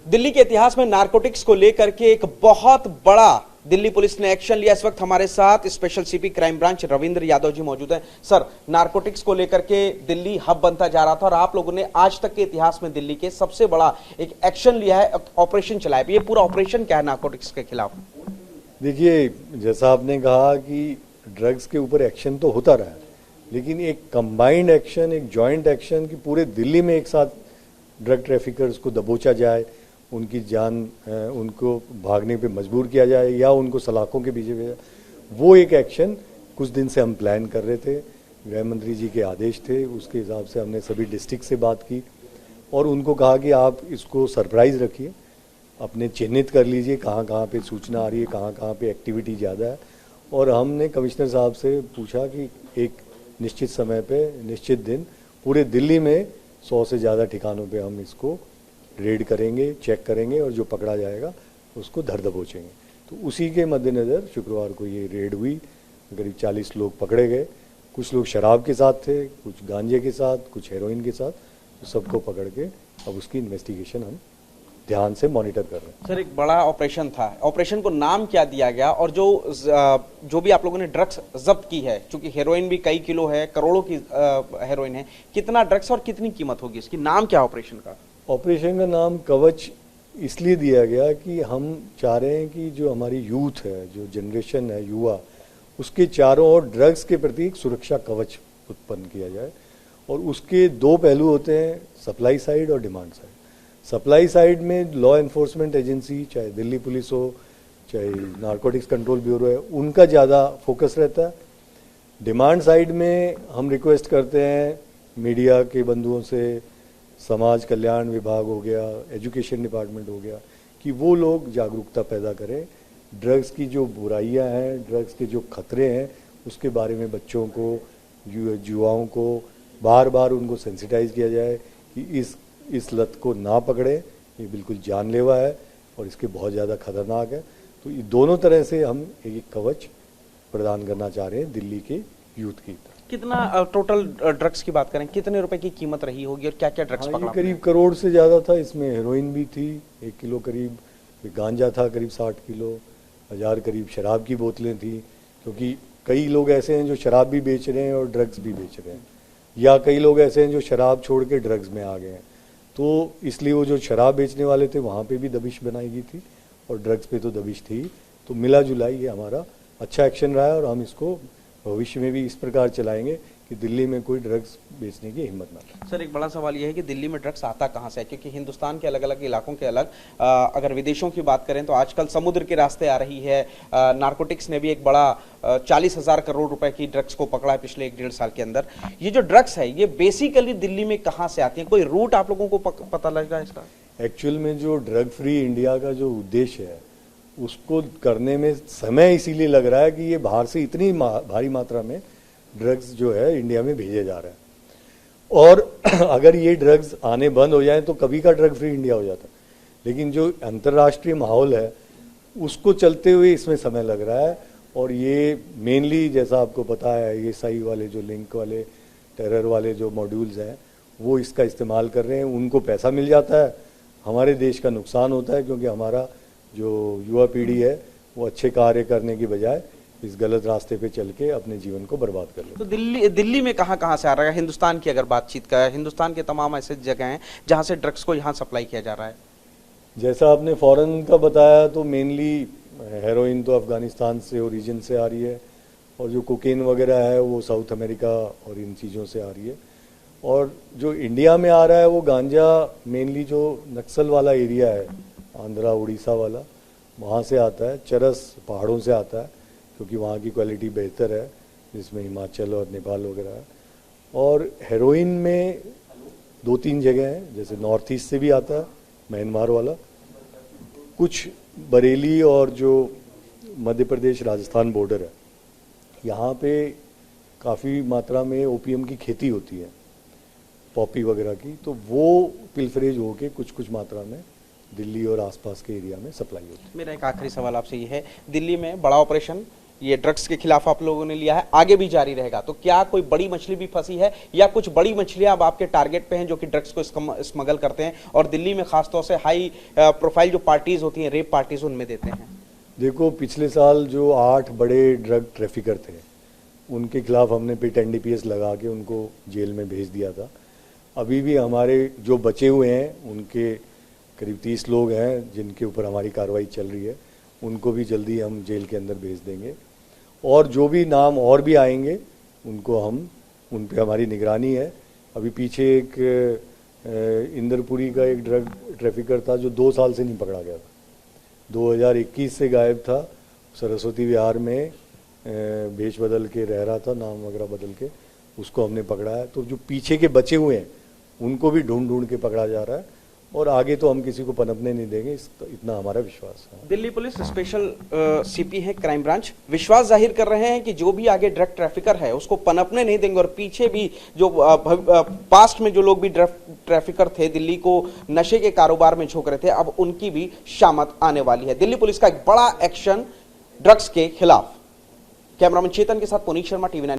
दिल्ली के इतिहास में नारकोटिक्स को लेकर के एक बहुत बड़ा दिल्ली पुलिस ने एक्शन लिया। इस वक्त हमारे साथ special CP crime branch Ravindra Yadav ji मौजूद हैं। सर, नारकोटिक्स को लेकर के दिल्ली हब बनता जा रहा था और आप लोगों ने आज तक के इतिहास में दिल्ली के सबसे बड़ा एक एक्शन लिया है, ऑपरेशन चलाया। ये पूरा ऑपरेशन क्या है नारकोटिक्स के खिलाफ? देखिए, जैसा आपने कहा कि ड्रग्स के ऊपर एक्शन तो होता रहा है, लेकिन एक कंबाइंड एक्शन, एक जॉइंट एक्शन कि पूरे दिल्ली में एक साथ ड्रग ट्रैफिकर्स को दबोचा जाए, उनकी जान उनको भागने पे मजबूर किया जाए या उनको सलाखों के पीछे भेजा, वो एक एक्शन कुछ दिन से हम प्लान कर रहे थे। गृह मंत्री जी के आदेश थे, उसके हिसाब से हमने सभी डिस्ट्रिक्ट से बात की और उनको कहा कि आप इसको सरप्राइज रखिए, अपने चिन्हित कर लीजिए कहाँ कहाँ पे सूचना आ रही है, कहाँ कहाँ पे एक्टिविटी ज़्यादा है। और हमने कमिश्नर साहब से पूछा कि एक निश्चित समय पे निश्चित दिन पूरे दिल्ली में 100 से ज़्यादा ठिकानों पे हम इसको रेड करेंगे, चेक करेंगे और जो पकड़ा जाएगा उसको धर दबोचेंगे। तो उसी के मद्देनज़र शुक्रवार को ये रेड हुई, करीब 40 लोग पकड़े गए। कुछ लोग शराब के साथ थे, कुछ गांजे के साथ, कुछ हेरोइन के साथ, तो सबको पकड़ के अब उसकी इन्वेस्टिगेशन हम ध्यान से मॉनिटर कर रहे हैं। सर, एक बड़ा ऑपरेशन था, ऑपरेशन को नाम क्या दिया गया? और जो भी आप लोगों ने ड्रग्स जब्त की है, क्योंकि हेरोइन भी कई किलो है, करोड़ों की हेरोइन है, कितना ड्रग्स और कितनी कीमत होगी इसकी? नाम क्या ऑपरेशन का? ऑपरेशन का नाम कवच इसलिए दिया गया कि हम चाह रहे हैं कि जो हमारी यूथ है, जो जनरेशन है, युवा, उसके चारों ओर ड्रग्स के प्रति एक सुरक्षा कवच उत्पन्न किया जाए। और उसके दो पहलू होते हैं, सप्लाई साइड और डिमांड साइड। सप्लाई साइड में लॉ एनफोर्समेंट एजेंसी, चाहे दिल्ली पुलिस हो, चाहे नारकोटिक्स कंट्रोल ब्यूरो है, उनका ज़्यादा फोकस रहता है। डिमांड साइड में हम रिक्वेस्ट करते हैं मीडिया के बंधुओं से, समाज कल्याण विभाग हो गया, एजुकेशन डिपार्टमेंट हो गया, कि वो लोग जागरूकता पैदा करें। ड्रग्स की जो बुराइयां हैं, ड्रग्स के जो खतरे हैं, उसके बारे में बच्चों को, युवाओं को बार बार उनको सेंसिटाइज किया जाए कि इस लत को ना पकड़े, ये बिल्कुल जानलेवा है और इसके बहुत ज़्यादा खतरनाक है। तो ये दोनों तरह से हम एक कवच प्रदान करना चाह रहे हैं दिल्ली के यूथ की। कितना टोटल ड्रग्स की बात करें, कितने रुपए की कीमत रही होगी और क्या क्या ड्रग्स पकड़ा? करीब करोड़ से ज़्यादा था। इसमें हेरोइन भी थी 1 किलो करीब, गांजा था करीब 60 किलो, 1000 करीब शराब की बोतलें थी। क्योंकि कई लोग ऐसे हैं जो शराब भी बेच रहे हैं और ड्रग्स भी बेच रहे हैं, या कई लोग ऐसे हैं जो शराब छोड़ के ड्रग्स में आ गए हैं। तो इसलिए वो जो शराब बेचने वाले थे वहाँ पे भी दबिश बनाई गई थी और ड्रग्स पे तो दबिश थी। तो मिला जुला ये हमारा अच्छा एक्शन रहा है और हम इसको भविष्य में भी इस प्रकार चलाएंगे कि दिल्ली में कोई ड्रग्स बेचने की हिम्मत ना करे। सर, एक बड़ा सवाल यह है कि दिल्ली में ड्रग्स आता कहाँ से है? क्योंकि हिंदुस्तान के अलग अलग इलाकों के अलग, अगर विदेशों की बात करें तो आजकल समुद्र के रास्ते आ रही है। नारकोटिक्स ने भी एक बड़ा 40,000 करोड़ रुपए की ड्रग्स को पकड़ा है पिछले 1-1.5 साल के अंदर। ये जो ड्रग्स है, ये बेसिकली दिल्ली में कहाँ से आती है? कोई रूट आप लोगों को पता लगा इसका? एक्चुअल में जो ड्रग फ्री इंडिया का जो उद्देश्य है, उसको करने में समय इसीलिए लग रहा है कि ये बाहर से इतनी भारी मात्रा में ड्रग्स जो है इंडिया में भेजे जा रहे हैं। और अगर ये ड्रग्स आने बंद हो जाए तो कभी का ड्रग फ्री इंडिया हो जाता। लेकिन जो अंतर्राष्ट्रीय माहौल है उसको चलते हुए इसमें समय लग रहा है। और ये मेनली, जैसा आपको पता है, ये सही वाले जो लिंक वाले, टेरर वाले जो मॉड्यूल्स हैं, वो इसका इस्तेमाल कर रहे हैं। उनको पैसा मिल जाता है, हमारे देश का नुकसान होता है, क्योंकि हमारा जो युवा पीढ़ी है वो अच्छे कार्य करने की बजाय इस गलत रास्ते पे चल के अपने जीवन को बर्बाद कर ले। तो दिल्ली में कहाँ कहाँ से आ रहा है? हिंदुस्तान की अगर बातचीत करें, हिंदुस्तान के तमाम ऐसे जगह हैं जहाँ से ड्रग्स को यहाँ सप्लाई किया जा रहा है। जैसा आपने फॉरेन का बताया, तो मेनली हेरोइन तो अफगानिस्तान से ओरिजिन से आ रही है, और जो कोकेन वगैरह है वो साउथ अमेरिका और इन चीज़ों से आ रही है। और जो इंडिया में आ रहा है वो गांजा मेनली जो नक्सल वाला एरिया है, आंध्रा उड़ीसा वाला, वहाँ से आता है। चरस पहाड़ों से आता है, क्योंकि वहाँ की क्वालिटी बेहतर है, जिसमें हिमाचल और नेपाल वगैरह है। और हेरोइन में 2-3 जगह हैं, जैसे नॉर्थ ईस्ट से भी आता है, म्यांमार वाला, कुछ बरेली और जो मध्य प्रदेश राजस्थान बॉर्डर है, यहाँ पे काफ़ी मात्रा में ओपीएम की खेती होती है, पॉपी वगैरह की। तो वो पिलफरेज होके कुछ मात्रा में दिल्ली और आसपास के एरिया में सप्लाई होती है। मेरा एक आखिरी सवाल आपसे ये है, दिल्ली में बड़ा ऑपरेशन ये ड्रग्स के खिलाफ आप लोगों ने लिया है, आगे भी जारी रहेगा। तो क्या कोई बड़ी मछली भी फंसी है या कुछ बड़ी मछलियां अब आपके टारगेट पे हैं जो कि ड्रग्स को स्मगल करते हैं और दिल्ली में खासतौर से हाई प्रोफाइल जो पार्टीज होती हैं, रेप पार्टीज, उनमें देते हैं? देखो, पिछले साल जो 8 बड़े ड्रग ट्रैफिकर थे उनके खिलाफ हमने पिट एनडीपीएस लगा के उनको जेल में भेज दिया था। अभी भी हमारे जो बचे हुए हैं उनके करीब 30 लोग हैं जिनके ऊपर हमारी कार्रवाई चल रही है, उनको भी जल्दी हम जेल के अंदर भेज देंगे। और जो भी नाम और भी आएंगे उनको हम उन पे हमारी निगरानी है। अभी पीछे एक इंदरपुरी का एक ड्रग ट्रैफिकर था जो 2 साल से नहीं पकड़ा गया था, 2021 से गायब था, सरस्वती विहार में भेष बदल के रह रहा था, नाम वगैरह बदल के, उसको हमने पकड़ा है। तो जो पीछे के बचे हुए हैं उनको भी ढूंढ ढूंढ के पकड़ा जा रहा है और आगे तो हम किसी को पनपने नहीं देंगे, इतना हमारा विश्वास है। दिल्ली पुलिस स्पेशल सीपी है क्राइम ब्रांच, विश्वास जाहिर कर रहे हैं कि जो भी आगे ड्रग ट्रैफिकर है उसको पनपने नहीं देंगे और पीछे भी जो पास्ट में जो लोग भी ड्रग ट्रैफिकर थे, दिल्ली को नशे के कारोबार में झोंक रहे थे, अब उनकी भी शामत आने वाली है। दिल्ली पुलिस का एक बड़ा एक्शन ड्रग्स के खिलाफ। कैमरामैन चेतन के साथ पुनीत शर्मा, TV9।